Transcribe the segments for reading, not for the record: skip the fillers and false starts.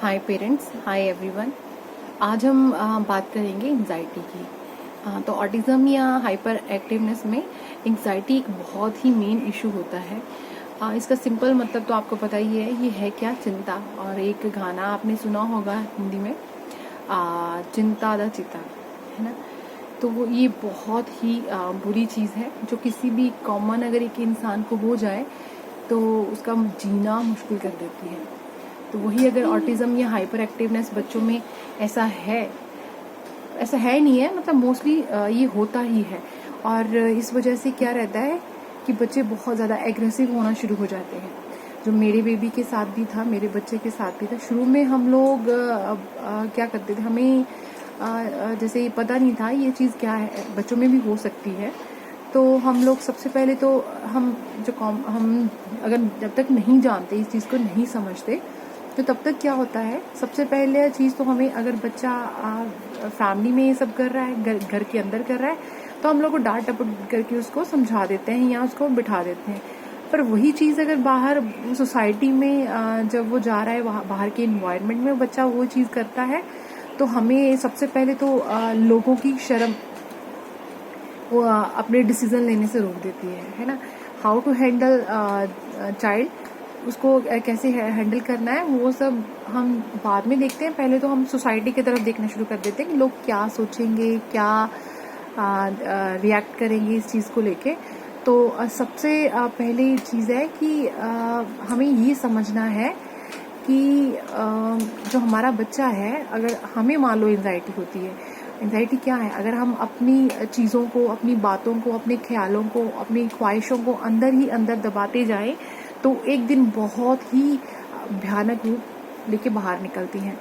हाय parents, hi everyone. आज हम बात करेंगे एंजाइटी की। तो ऑटिज्म या हाइपर एक्टिवनेस में एंजाइटी एक बहुत ही मेन इशू होता है। इसका सिंपल मतलब तो आपको पता ही है, ये है क्या, चिंता। और एक गाना आपने सुना होगा हिंदी में, चिंता दा चिता, है ना। तो वो ये बहुत ही बुरी चीज़ है जो किसी भी कॉमन अगर एक इंसान को हो जाए तो उसका जीना मुश्किल कर देती है। तो वही अगर ऑटिज्म या हाइपर एक्टिवनेस बच्चों में ऐसा है नहीं है, मतलब मोस्टली ये होता ही है। और इस वजह से क्या रहता है कि बच्चे बहुत ज़्यादा एग्रेसिव होना शुरू हो जाते हैं। जो मेरे बेबी के साथ भी था, मेरे बच्चे के साथ भी था। शुरू में हम लोग क्या करते थे, हमें जैसे पता नहीं था ये चीज़ क्या है, बच्चों में भी हो सकती है। तो हम लोग सबसे पहले तो हम अगर जब तक नहीं जानते, इस चीज़ को नहीं समझते, तो तब तक क्या होता है, सबसे पहले चीज़ तो हमें, अगर बच्चा फैमिली में ये सब कर रहा है, घर के अंदर कर रहा है, तो हम लोग को डांट टपट करके उसको समझा देते हैं या उसको बिठा देते हैं। पर वही चीज़ अगर बाहर सोसाइटी में जब वो जा रहा है, वहाँ बाहर के इन्वायरमेंट में बच्चा वो चीज़ करता है, तो हमें सबसे पहले तो लोगों की शर्म वो अपने डिसीजन लेने से रोक देती है ना। हाउ टू हैंडल चाइल्ड, उसको कैसे हैंडल करना है, वो सब हम बाद में देखते हैं। पहले तो हम सोसाइटी की तरफ देखना शुरू कर देते हैं कि लोग क्या सोचेंगे, क्या रिएक्ट करेंगे इस चीज़ को लेके। तो सबसे पहली चीज़ है कि हमें ये समझना है कि जो हमारा बच्चा है, अगर हमें मान लो एंजाइटी होती है, एंजाइटी क्या है, अगर हम अपनी चीज़ों को, अपनी बातों को, अपने ख्यालों को, अपनी ख्वाहिशों को अंदर ही अंदर दबाते जाएं, तो एक दिन बहुत ही भयानक रूप लेके बाहर निकलती हैं।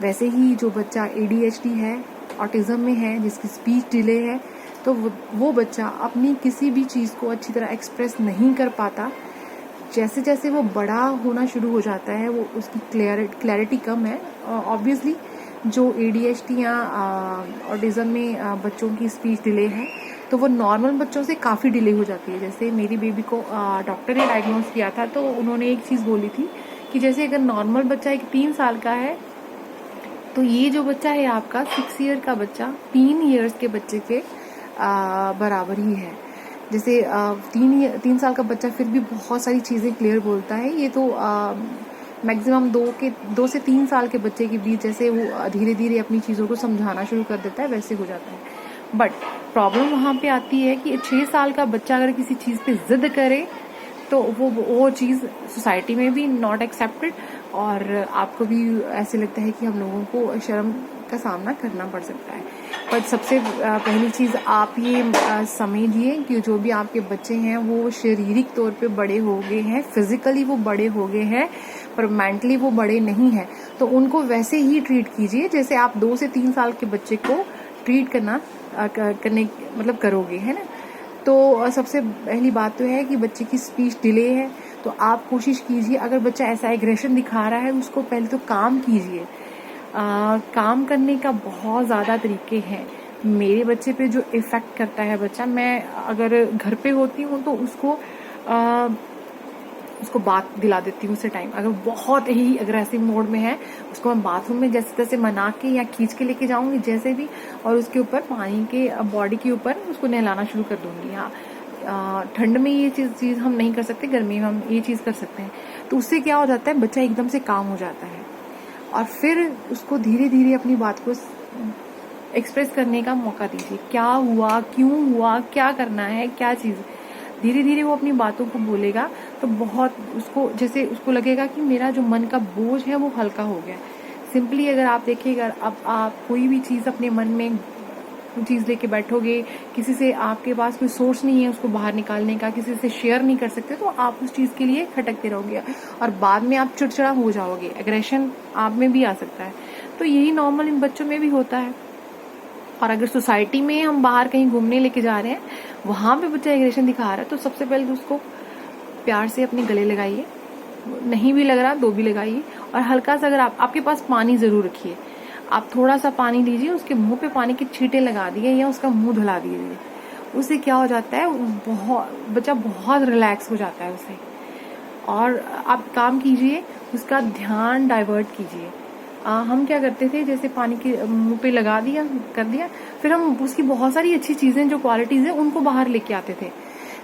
वैसे ही जो बच्चा ADHD है, ऑटिज्म में है, जिसकी स्पीच डिले है, तो वो बच्चा अपनी किसी भी चीज़ को अच्छी तरह एक्सप्रेस नहीं कर पाता। जैसे जैसे वो बड़ा होना शुरू हो जाता है, वो उसकी क्लैरिटी कम है। ऑब्वियसली जो ADHD या ऑटिज्म में बच्चों की स्पीच डिले है, तो वो नॉर्मल बच्चों से काफ़ी डिले हो जाती है। जैसे मेरी बेबी को डॉक्टर ने डायग्नोज किया था, तो उन्होंने एक चीज़ बोली थी कि जैसे अगर नॉर्मल बच्चा एक 3 साल का है, तो ये जो बच्चा है आपका 6 ईयर का बच्चा 3 ईयर्स के बच्चे के बराबर ही है। जैसे 3 साल का बच्चा फिर भी बहुत सारी चीज़ें क्लियर बोलता है, ये तो मैक्सिमम 2 से 3 साल के बच्चे के बीच जैसे वो धीरे धीरे अपनी चीज़ों को समझाना शुरू कर देता है, वैसे हो जाता है। बट प्रॉब्लम वहाँ पे आती है कि 6 साल का बच्चा अगर किसी चीज़ पे जिद करे, तो वो चीज़ सोसाइटी में भी नॉट एक्सेप्टेड, और आपको भी ऐसे लगता है कि हम लोगों को शर्म का सामना करना पड़ सकता है। पर सबसे पहली चीज़ आप ये समझिए कि जो भी आपके बच्चे हैं वो शारीरिक तौर पे बड़े हो गए हैं, फिजिकली वो बड़े हो गए हैं, पर मेंटली वो बड़े नहीं हैं। तो उनको वैसे ही ट्रीट कीजिए जैसे आप 2 से 3 साल के बच्चे को ट्रीट करने मतलब करोगे, है ना। तो सबसे पहली बात तो है कि बच्चे की स्पीच डिले है, तो आप कोशिश कीजिए, अगर बच्चा ऐसा एग्रेशन दिखा रहा है, उसको पहले तो काम कीजिए। काम करने का बहुत ज़्यादा तरीके हैं। मेरे बच्चे पे जो इफ़ेक्ट करता है बच्चा, मैं अगर घर पे होती हूँ तो उसको बात दिला देती हूँ उसे टाइम। अगर बहुत ही अग्रेसिव मोड में है, उसको मैं बाथरूम में जैसे तैसे मना के या खींच के लेके जाऊंगी जैसे भी, और उसके ऊपर पानी के बॉडी के ऊपर उसको नहलाना शुरू कर दूंगी। हाँ, ठंड में ये चीज़ हम नहीं कर सकते, गर्मी में हम ये चीज़ कर सकते हैं। तो उससे क्या हो जाता है, बच्चा एकदम से काम हो जाता है, और फिर उसको धीरे धीरे अपनी बात को एक्सप्रेस करने का मौका दीजिए। क्या हुआ, क्यों हुआ, क्या करना है, क्या चीज़, धीरे धीरे वो अपनी बातों को बोलेगा। तो बहुत उसको, जैसे उसको लगेगा कि मेरा जो मन का बोझ है वो हल्का हो गया। सिंपली अगर आप देखिएगा, अब आप कोई भी चीज़ अपने मन में चीज़ लेके बैठोगे, किसी से आपके पास कोई सोर्स नहीं है उसको बाहर निकालने का, किसी से शेयर नहीं कर सकते, तो आप उस चीज़ के लिए खटकते रहोगे और बाद में आप चिड़चिड़ा हो जाओगे, एग्रेशन आप में भी आ सकता है। तो यही नॉर्मल इन बच्चों में भी होता है। और अगर सोसाइटी में हम बाहर कहीं घूमने लेके जा रहे हैं, वहां पे बच्चा एग्रेशन दिखा रहा है, तो सबसे पहले तो उसको प्यार से अपने गले लगाइए, नहीं भी लग रहा तो भी लगाइए, और हल्का सा, अगर आपके पास पानी जरूर रखिए, आप थोड़ा सा पानी लीजिए, उसके मुंह पे पानी के छींटे लगा दिए या उसका मुंह धुला दीजिए। उससे क्या हो जाता है, बच्चा बहुत रिलैक्स हो जाता है उससे। और आप काम कीजिए, उसका ध्यान डाइवर्ट कीजिए। हम क्या करते थे, जैसे पानी के मुंह पे लगा दिया, कर दिया, फिर हम उसकी बहुत सारी अच्छी चीजें जो क्वालिटीज है उनको बाहर लेके आते थे।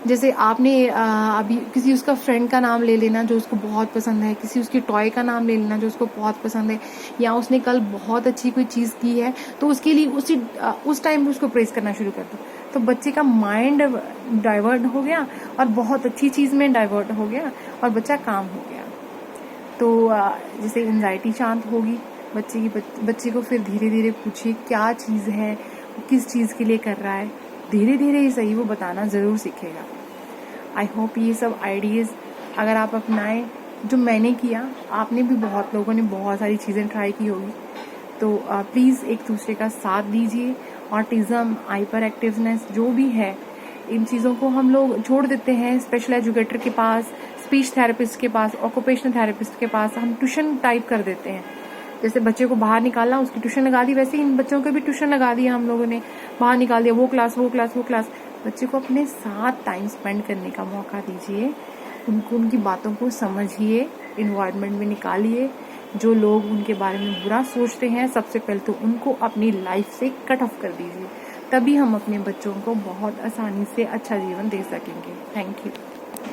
जैसे आपने अभी किसी उसका फ्रेंड का नाम ले लेना जो उसको बहुत पसंद है, किसी उसकी टॉय का नाम ले लेना जो उसको बहुत पसंद है, या उसने कल बहुत अच्छी कोई चीज़ की है तो उसके लिए उस टाइम उसको प्रेस करना शुरू कर दो, तो बच्चे का माइंड डाइवर्ट हो गया और बहुत अच्छी चीज़ में डाइवर्ट हो गया और बच्चा काम हो गया। तो जैसे एंजाइटी शांत होगी बच्चे को फिर धीरे धीरे पूछिए क्या चीज़ है, किस चीज़ के लिए कर रहा है, धीरे धीरे ही सही वो बताना ज़रूर सीखेगा। आई होप ये सब आइडियाज़ अगर आप अपनाएं, जो मैंने किया, आपने भी, बहुत लोगों ने बहुत सारी चीज़ें ट्राई की होगी, तो प्लीज़ एक दूसरे का साथ दीजिए। ऑटिज़म, हाइपर एक्टिवनेस जो भी है, इन चीज़ों को हम लोग छोड़ देते हैं स्पेशल एजुकेटर के पास, स्पीच थेरेपिस्ट के पास, ऑक्यूपेशनल थेरेपिस्ट के पास, हम ट्यूशन टाइप कर देते हैं। जैसे बच्चे को बाहर निकालना, उसकी ट्यूशन लगा दी, वैसे इन बच्चों को भी ट्यूशन लगा दिया हम लोगों ने, बाहर निकाल दिया, वो क्लास वो क्लास वो क्लास। बच्चे को अपने साथ टाइम स्पेंड करने का मौका दीजिए, उनको उनकी बातों को समझिए, इन्वायरमेंट में निकालिए। जो लोग उनके बारे में बुरा सोचते हैं, सबसे पहले तो उनको अपनी लाइफ से कट ऑफ कर दीजिए, तभी हम अपने बच्चों को बहुत आसानी से अच्छा जीवन दे सकेंगे। Thank you.